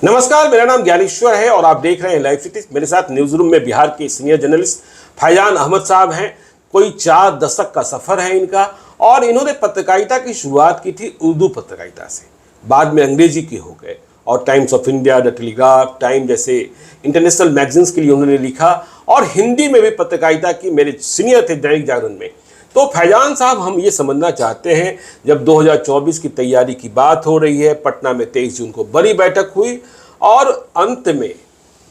नमस्कार, मेरा नाम ज्ञानेश्वर है और आप देख रहे हैं लाइव सिटी। मेरे साथ न्यूज रूम में बिहार के सीनियर जर्नलिस्ट फैजान अहमद साहब हैं। कोई 4 दशक का सफर है इनका और इन्होंने पत्रकारिता की शुरुआत की थी उर्दू पत्रकारिता से, बाद में अंग्रेजी की हो गए और times of India, the telegraph, time जैसे इंटरनेशनल मैगजीन्स के लिए उन्होंने लिखा और हिंदी में भी पत्रकारिता की। मेरे सीनियर थे दैनिक जागरण में। तो फैजान साहब, हम ये समझना चाहते हैं, जब 2024 की तैयारी की बात हो रही है, पटना में 23 जून को बड़ी बैठक हुई और अंत में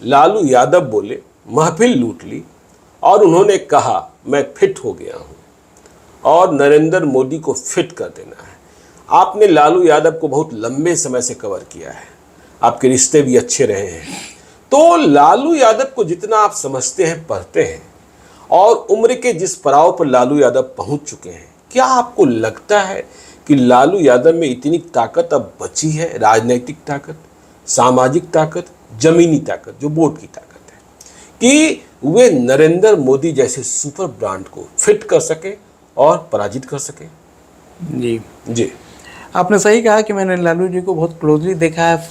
लालू यादव बोले, महफिल लूट ली और उन्होंने कहा मैं फिट हो गया हूं और नरेंद्र मोदी को फिट कर देना है। आपने लालू यादव को बहुत लंबे समय से कवर किया है, आपके रिश्ते भी अच्छे रहे हैं। तो लालू यादव को जितना आप समझते हैं, पढ़ते हैं और उम्र के जिस पड़ाव पर लालू यादव पहुंच चुके हैं, क्या आपको लगता है कि लालू यादव में इतनी ताकत अब बची है? राजनीतिक ताकत, सामाजिक ताकत, जमीनी ताकत, जो वोट की ताकत है, कि वे नरेंद्र मोदी जैसे सुपर ब्रांड को फिट कर सके और पराजित कर सके? जी, आपने सही कहा कि मैंने लालू जी को बहुत क्लोजली देखा है।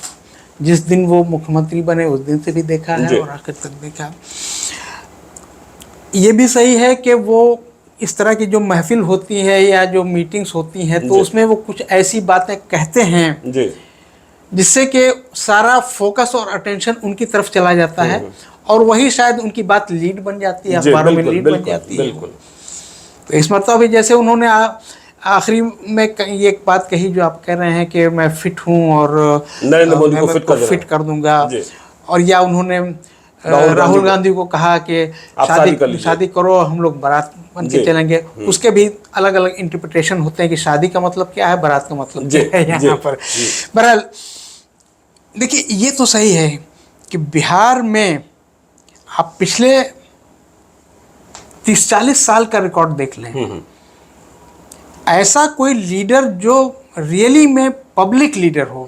जिस दिन वो मुख्यमंत्री बने उस दिन से भी देखा है और आखिर तक देखा। ये भी सही है कि वो इस तरह की जो महफिल होती है या जो मीटिंग्स होती हैं, तो उसमें वो कुछ ऐसी बातें कहते हैं जिससे कि सारा फोकस और अटेंशन उनकी तरफ चला जाता है और वही शायद उनकी बात लीड बन जाती है, अखबारों में लीड बन जाती है। तो इस मरतबा भी जैसे उन्होंने आखिरी में ये एक बात कही जो आप कह रहे हैं कि मैं फिट हूँ और नरेंद्र मोदी को फिट कर दूंगा, और या उन्होंने राहुल गांधी को कहा कि शादी करो, हम लोग बारात बन के चलेंगे। उसके भी अलग अलग इंटरप्रिटेशन होते हैं कि शादी का मतलब क्या है, बारात का मतलब क्या है यहाँ पर। बहरहाल देखिए, ये तो सही है कि बिहार में आप पिछले 30-40 साल का रिकॉर्ड देख लें, ऐसा कोई लीडर जो रियली में पब्लिक लीडर हो,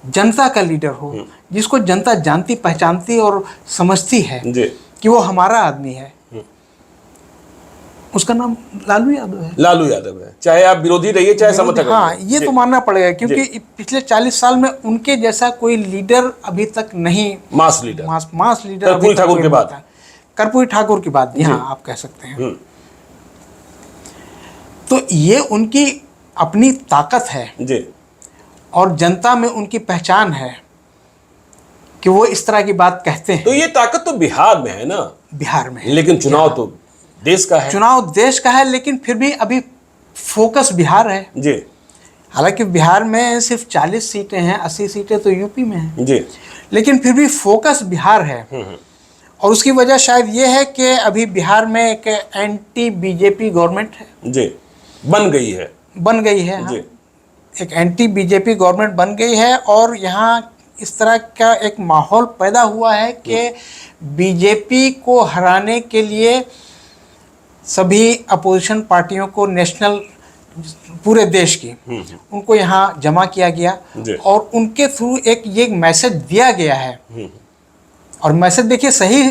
जनता का लीडर हो, जिसको जनता जानती पहचानती और समझती है कि वो हमारा आदमी है, उसका नाम लालू यादव है। लालू यादव है, चाहे आप विरोधी रहिए चाहे समर्थक। हाँ, ये तो मानना पड़ेगा, क्योंकि पिछले 40 साल में उनके जैसा कोई लीडर अभी तक नहीं, मास लीडर कर्पूरी ठाकुर के बाद, कर्पूरी ठाकुर की बात, हाँ आप कह सकते हैं। तो ये उनकी अपनी ताकत है और जनता में उनकी पहचान है कि वो इस तरह की बात कहते हैं। तो ये ताकत तो बिहार में है ना? बिहार में है, लेकिन चुनाव तो देश का है। चुनाव देश का है, लेकिन फिर भी अभी फोकस बिहार है जी। हालांकि बिहार में सिर्फ 40 सीटें हैं, 80 सीटें तो यूपी में हैं जी, लेकिन फिर भी फोकस बिहार है। और उसकी वजह शायद ये है कि अभी बिहार में एक एंटी बीजेपी गवर्नमेंट है जी, बन गई है जी। एक एंटी बीजेपी गवर्नमेंट बन गई है और यहाँ इस तरह का एक माहौल पैदा हुआ है कि बीजेपी को हराने के लिए सभी अपोजिशन पार्टियों को, नेशनल पूरे देश की, उनको यहाँ जमा किया गया और उनके थ्रू एक ये मैसेज दिया गया है। और मैसेज देखिए सही,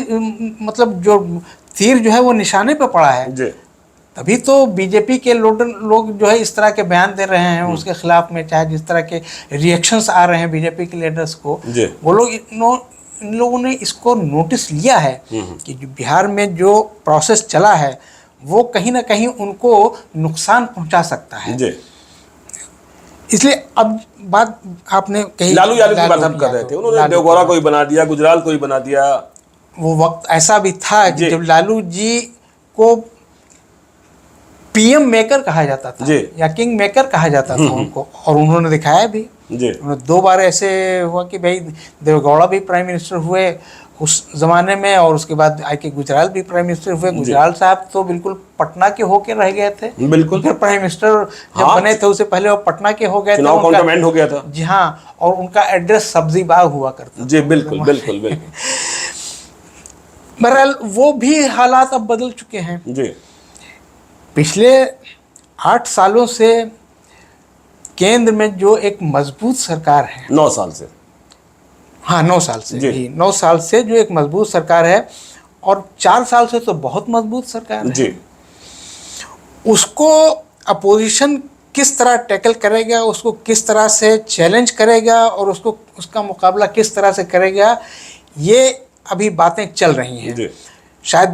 मतलब जो तीर जो है वो निशाने पे पड़ा है। तभी तो बीजेपी के लोग जो है इस तरह के बयान दे रहे हैं उसके खिलाफ में, चाहे जिस तरह के रिएक्शंस आ रहे हैं बीजेपी के लीडर्स को, वो लोग इन लोगों ने इसको नोटिस लिया है कि जो बिहार में जो प्रोसेस चला है वो कहीं ना कहीं उनको नुकसान पहुंचा सकता है। इसलिए अब बात आपने कही, लालू यादव की बात हम कर रहे थे, उन्होंने देवगौड़ा को ही बना दिया, गुजराल को ही बना दिया। वो वक्त ऐसा भी था जब लालू जी को पीएम मेकर कहा जाता था या किंग मेकर कहा जाता था उनको, और उन्होंने दिखाया भी। उन्होंने 2 बार ऐसे हुआ कि भाई देवगौड़ा भी प्राइम मिनिस्टर हुए उस जमाने में, और उसके बाद आके गुजराल भी प्राइम मिनिस्टर हुए। गुजराल साहब तो बिल्कुल पटना के होके रह गए थे, बिल्कुल। फिर प्राइम मिनिस्टर जब बने थे उससे पहले वो पटना के हो गए थे, हो गया था जी हाँ। और उनका एड्रेस सब्जी बाग हुआ करता जी, बिल्कुल। बहरहाल वो भी हालात अब बदल चुके हैं जी। पिछले 8 सालों से केंद्र में जो एक मजबूत सरकार है, 9 साल से, हाँ 9 साल से जी, 9 साल से जो एक मजबूत सरकार है, और 4 साल से तो बहुत मजबूत सरकार है जी, उसको अपोजिशन किस तरह टैकल करेगा, उसको किस तरह से चैलेंज करेगा और उसको उसका मुकाबला किस तरह से करेगा, ये अभी बातें चल रही हैं। शायद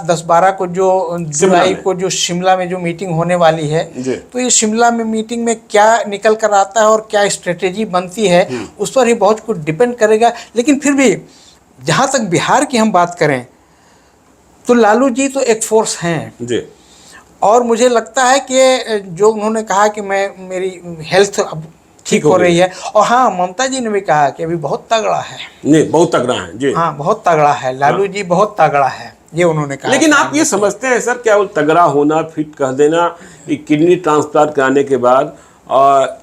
10-12 को जो जुलाई को जो शिमला में जो मीटिंग होने वाली है, तो ये शिमला में मीटिंग में क्या निकल कर आता है और क्या स्ट्रेटेजी बनती है, उस पर ही बहुत कुछ डिपेंड करेगा। लेकिन फिर भी जहाँ तक बिहार की हम बात करें तो लालू जी तो एक फोर्स हैं और मुझे लगता है कि जो उन्होंने कहा कि मेरी हेल्थ अब ठीक हो रही है, और हाँ ममता जी ने भी कहा कि अभी बहुत तगड़ा है। नहीं, बहुत तगड़ा है जी। हाँ, बहुत तगड़ा है लालू जी, बहुत तगड़ा है, ये उन्होंने कहा। लेकिन आप ये समझते हैं सर, क्या वो तगड़ा होना, फिट कह देना, किडनी ट्रांसप्लांट कराने के बाद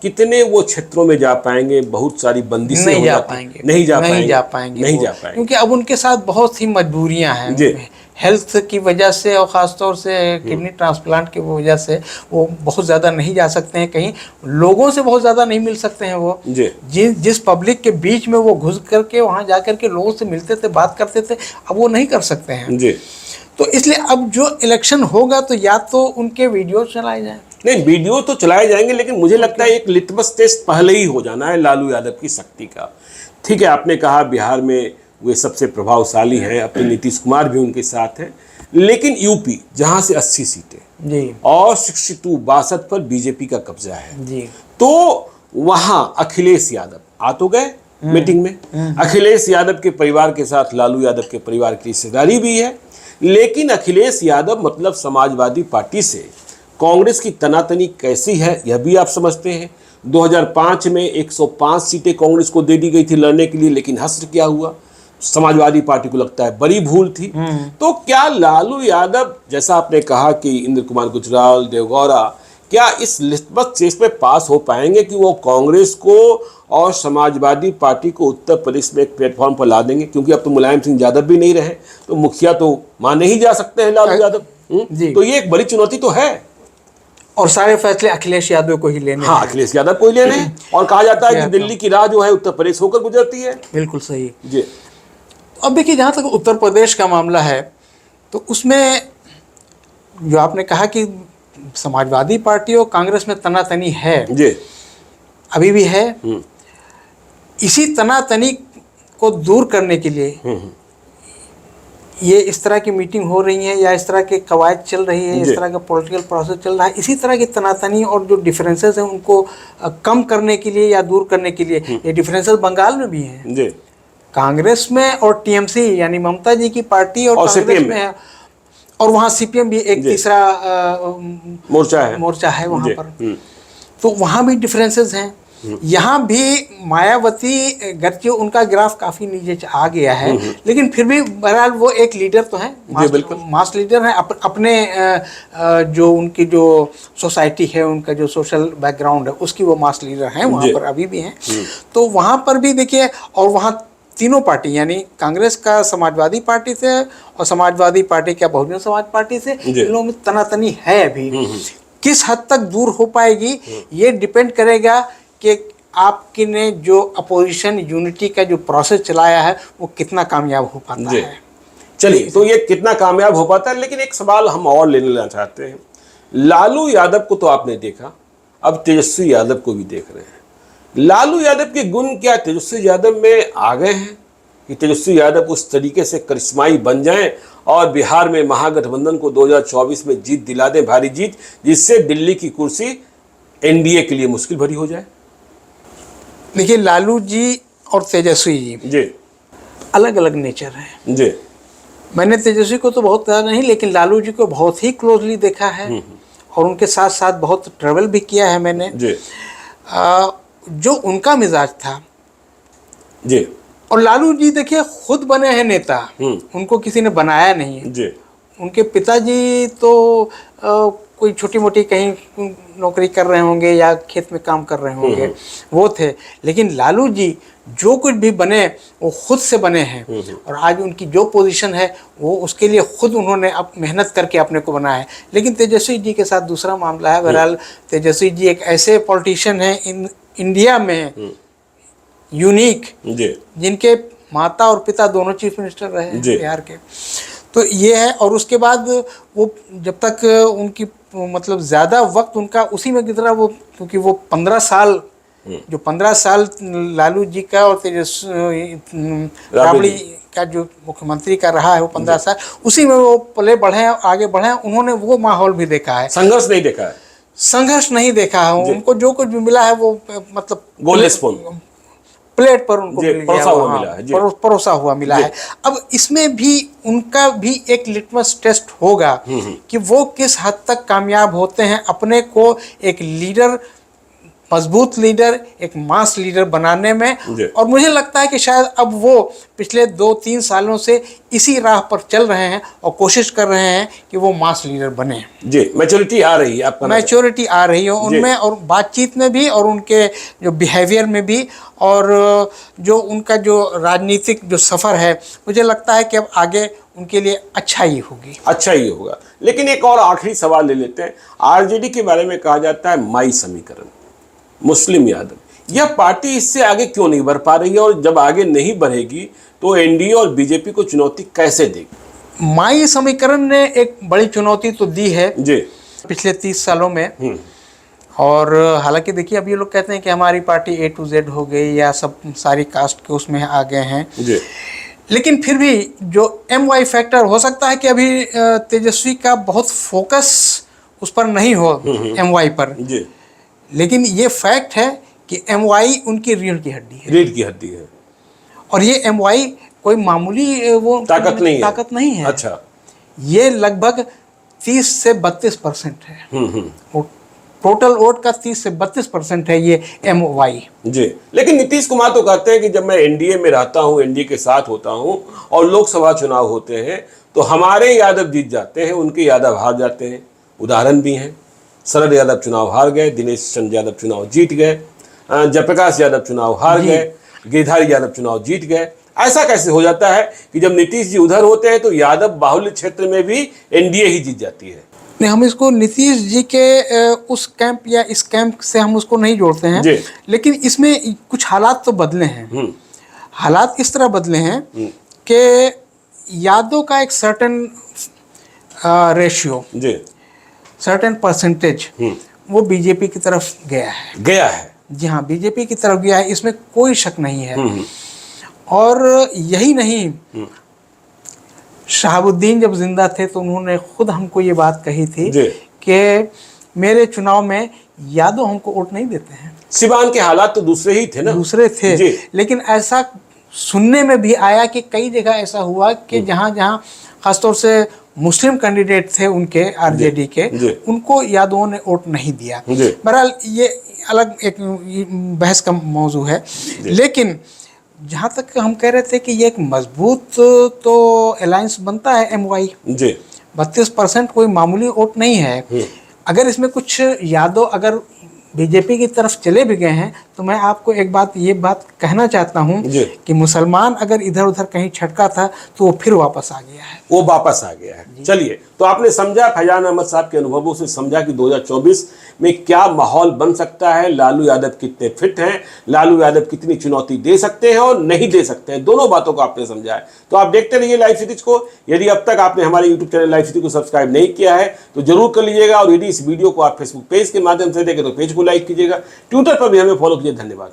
कितने वो क्षेत्रों में जा पाएंगे? बहुत सारी बंदिशें नहीं जा पाएंगे, नहीं जा पाएंगे, क्योंकि अब उनके साथ बहुत ही मजबूरियां हैं हेल्थ की वजह से, और ख़ासतौर से किडनी ट्रांसप्लांट की वजह से वो बहुत ज़्यादा नहीं जा सकते हैं, कहीं लोगों से बहुत ज़्यादा नहीं मिल सकते हैं। वो जिस पब्लिक के बीच में वो घुस करके वहाँ जा कर के लोगों से मिलते थे, बात करते थे, अब वो नहीं कर सकते हैं तो इसलिए अब जो इलेक्शन होगा तो या तो उनके वीडियो चलाए जाएँ। नहीं, वीडियो तो चलाए जाएंगे, लेकिन मुझे लगता है एक लिटमस टेस्ट पहले ही हो जाना है लालू यादव की शक्ति का। ठीक है, आपने कहा बिहार में वे सबसे प्रभावशाली हैं, अपने नीतीश कुमार भी उनके साथ हैं, लेकिन यूपी जहां से 80 सीटें जी और 62 पर बीजेपी का कब्जा है जी, तो वहां अखिलेश यादव आ तो गए मीटिंग में। अखिलेश यादव के परिवार के साथ लालू यादव के परिवार की रिश्तेदारी भी है, लेकिन अखिलेश यादव मतलब समाजवादी पार्टी से कांग्रेस की तनातनी कैसी है यह भी आप समझते हैं। 2005 में 105 सीटें कांग्रेस को दे दी गई थी लड़ने के लिए, लेकिन हश्र क्या हुआ, समाजवादी पार्टी को लगता है बड़ी भूल थी। तो क्या लालू यादव, जैसा आपने कहा कि इंद्र कुमार गुजराल, देवगौड़ा, क्या इस लिटमस टेस्ट में पास हो पाएंगे कि वो कांग्रेस को और समाजवादी पार्टी को उत्तर प्रदेश में एक प्लेटफॉर्म पर ला देंगे? क्योंकि अब तो मुलायम सिंह यादव भी नहीं रहे, तो मुखिया तो माने ही जा सकते हैं लालू यादव। तो ये एक बड़ी चुनौती तो है, और सारे फैसले अखिलेश यादव को ही लेने हैं। हाँ, अखिलेश यादव को ही लेने हैं, और कहा जाता है कि दिल्ली की राह जो है उत्तर प्रदेश होकर गुजरती है। बिल्कुल सही जी। अब देखिए, जहाँ तक उत्तर प्रदेश का मामला है तो उसमें जो आपने कहा कि समाजवादी पार्टी और कांग्रेस में तनातनी है जी, अभी भी है। इसी तनातनी को दूर करने के लिए ये इस तरह की मीटिंग हो रही है या इस तरह के कवायद चल रही है, इस तरह का पॉलिटिकल प्रोसेस चल रहा है, इसी तरह की तनातनी और जो डिफरेंसेस हैं उनको कम करने के लिए या दूर करने के लिए। ये डिफरेंसेस बंगाल में भी हैं जी, कांग्रेस में और टीएमसी यानी ममता जी की पार्टी और कांग्रेस में है, और वहाँ सीपीएम भी एक तीसरा मोर्चा है वहाँ पर, तो वहाँ भी डिफरेंसेस हैं। यहाँ भी मायावती गति उनका ग्राफ काफी नीचे आ गया है, लेकिन फिर भी बहरहाल वो एक लीडर तो हैं, मास लीडर हैं। अपने जो उनकी जो सोसाइटी है, उनका जो सोशल बैकग्राउंड है, उसकी वो मास लीडर हैं, वहाँ पर अभी भी हैं। तो वहाँ पर भी देखिए, और वहाँ तीनों पार्टी यानी कांग्रेस का समाजवादी पार्टी से और समाजवादी पार्टी का बहुजन समाज पार्टी से, इन लोगों में तनातनी है अभी। किस हद तक दूर हो पाएगी ये डिपेंड करेगा कि आपकी ने जो अपोजिशन यूनिटी का जो प्रोसेस चलाया है वो कितना कामयाब हो पाता है। चलिए, तो ये कितना कामयाब हो पाता है, लेकिन एक सवाल हम और ले लेना चाहते हैं। लालू यादव को तो आपने देखा, अब तेजस्वी यादव को भी देख रहे हैं। लालू यादव के गुण क्या तेजस्वी यादव में आ गए हैं कि तेजस्वी यादव उस तरीके से करिश्माई बन जाएं और बिहार में महागठबंधन को 2024 में जीत दिला दें, भारी जीत, जिससे दिल्ली की कुर्सी एनडीए के लिए मुश्किल भरी हो जाए? देखिए, लालू जी और तेजस्वी जी अलग अलग नेचर है जी। मैंने तेजस्वी को तो बहुत ज़्यादा नहीं, लेकिन लालू जी को बहुत ही क्लोजली देखा है और उनके साथ साथ बहुत ट्रेवल भी किया है मैंने जी। जो उनका मिजाज था जी, और लालू जी देखिए खुद बने हैं नेता, उनको किसी ने बनाया नहीं है जी। उनके पिताजी तो कोई छोटी मोटी कहीं नौकरी कर रहे होंगे या खेत में काम कर रहे होंगे, वो थे, लेकिन लालू जी जो कुछ भी बने वो खुद से बने हैं, और आज उनकी जो पोजीशन है वो उसके लिए खुद उन्होंने अब मेहनत करके अपने को बनाया है। लेकिन तेजस्वी जी के साथ दूसरा मामला है। बहरहाल तेजस्वी जी एक ऐसे पॉलिटिशियन हैं इंडिया में यूनिक, जिनके माता और पिता दोनों चीफ मिनिस्टर रहे हैं बिहार के, तो ये है। और उसके बाद वो जब तक उनकी मतलब ज़्यादा वक्त उनका उसी में गुजरा, वो क्योंकि वो 15 साल जो 15 साल लालू जी का और राबड़ी का जो मुख्यमंत्री का रहा है वो 15 साल उसी में वो पले बढ़े हैं, आगे बढ़े हैं। उन्होंने वो माहौल भी देखा है, संघर्ष नहीं देखा है, संघर्ष नहीं देखा है। उनको जो कुछ भी मिला है वो मतलब गोल्डन स्पून प्लेट पर उनको मिल गया, परोसा हुआ मिला है। अब इसमें भी उनका भी एक लिटमस टेस्ट होगा कि वो किस हद तक कामयाब होते हैं अपने को एक लीडर, मजबूत लीडर, एक मास लीडर बनाने में। और मुझे लगता है कि शायद अब वो पिछले 2-3 सालों से इसी राह पर चल रहे हैं और कोशिश कर रहे हैं कि वो मास लीडर बने। जी, मैच्योरिटी आ रही है, आपका मैच्योरिटी आ रही है उनमें, और बातचीत में भी, और उनके जो बिहेवियर में भी, और जो उनका जो राजनीतिक जो सफ़र है, मुझे लगता है कि अब आगे उनके लिए अच्छा ही होगी, अच्छा ही होगा। लेकिन एक और आखिरी सवाल ले लेते हैं। आरजेडी के बारे में कहा जाता है माई समीकरण, मुस्लिम यादव, यह पार्टी इससे आगे क्यों नहीं बढ़ पा रही है, और जब आगे नहीं बढ़ेगी तो एनडीए और बीजेपी को चुनौती कैसे देगी? माई समीकरण ने एक बड़ी चुनौती तो दी है जी पिछले 30 सालों में। और हालांकि देखिए, अब ये लोग कहते हैं कि हमारी पार्टी A to Z हो गई, या सब सारी कास्ट के उसमें आ गए हैं जी, लेकिन फिर भी जो MY फैक्टर हो सकता है कि अभी तेजस्वी का बहुत फोकस उस पर नहीं हो, MY पर जी, लेकिन ये फैक्ट है कि MY उनकी रीढ़ की हड्डी है, रीढ़ की हड्डी है। और ये MY कोई मामूली वो ताकत नहीं है। अच्छा, ये लगभग 30 से 32% है। टोटल वोट का 30 से 32% है ये MY। जी, लेकिन नीतीश कुमार तो कहते हैं कि जब मैं एनडीए में रहता हूं, एनडीए के साथ होता हूं और लोकसभा चुनाव होते हैं तो हमारे यादव जीत जाते हैं, उनके यादव हार जाते हैं। उदाहरण भी हैं, शरद यादव चुनाव हार गए, दिनेश चंद्र यादव चुनाव जीत गए, जयप्रकाश यादव चुनाव हार गए, गिरधारी यादव चुनाव जीत गए। ऐसा कैसे हो जाता है कि जब नीतीश जी उधर होते हैं तो यादव बाहुल्य क्षेत्र में भी एनडीए ही जीत जाती है? नहीं, हम इसको नीतीश जी के उस कैंप या इस कैंप से हम उसको नहीं जोड़ते हैं, लेकिन इसमें कुछ हालात तो बदले हैं। हालात इस तरह बदले हैं कि यादव का एक सर्टेन रेशियो, सर्टेन परसेंटेज वो बीजेपी की तरफ गया है। जी हाँ, बीजेपी की तरफ गया है, इसमें कोई शक नहीं है। और यही नहीं, शहाबुद्दीन जब जिंदा थे तो उन्होंने खुद हमको ये बात कही थी कि मेरे चुनाव में यादव हमको वोट नहीं देते हैं। सिवान के हालात तो दूसरे ही थे ना, दूसरे थे, लेकिन ऐसा सुनने में भी आया कि कई जगह ऐसा हुआ कि जहाँ जहाँ खासतौर से मुस्लिम कैंडिडेट थे उनके आरजेडी के, उनको यादवों ने वोट नहीं दिया। बहरहाल ये अलग एक बहस का मौजू है। लेकिन जहाँ तक हम कह रहे थे कि ये एक मजबूत तो अलायंस बनता है MY। 32% कोई मामूली वोट नहीं है। अगर इसमें कुछ यादव अगर बीजेपी की तरफ चले भी गए हैं तो मैं आपको एक बात ये बात कहना चाहता हूं कि मुसलमान अगर इधर उधर कहीं छटका था तो वो फिर वापस आ गया है, वो वापस आ गया है। चलिए, तो आपने समझा, फैजान अहमद साहब के अनुभवों से समझा कि 2024 में क्या माहौल बन सकता है, लालू यादव कितने फिट हैं, लालू यादव कितनी चुनौती दे सकते हैं और नहीं दे सकते हैं, दोनों बातों को आपने समझा है। तो आप देखते रहिए लाइव सिटीज को। यदि अब तक आपने हमारे यूट्यूब चैनल लाइव सिटी को सब्सक्राइब नहीं किया है तो जरूर कर लीजिएगा, और यदि इस वीडियो को आप फेसबुक पेज के माध्यम से देखें तो पेज को लाइक कीजिएगा, ट्विटर पर भी हमें फॉलो कीजिए। धन्यवाद।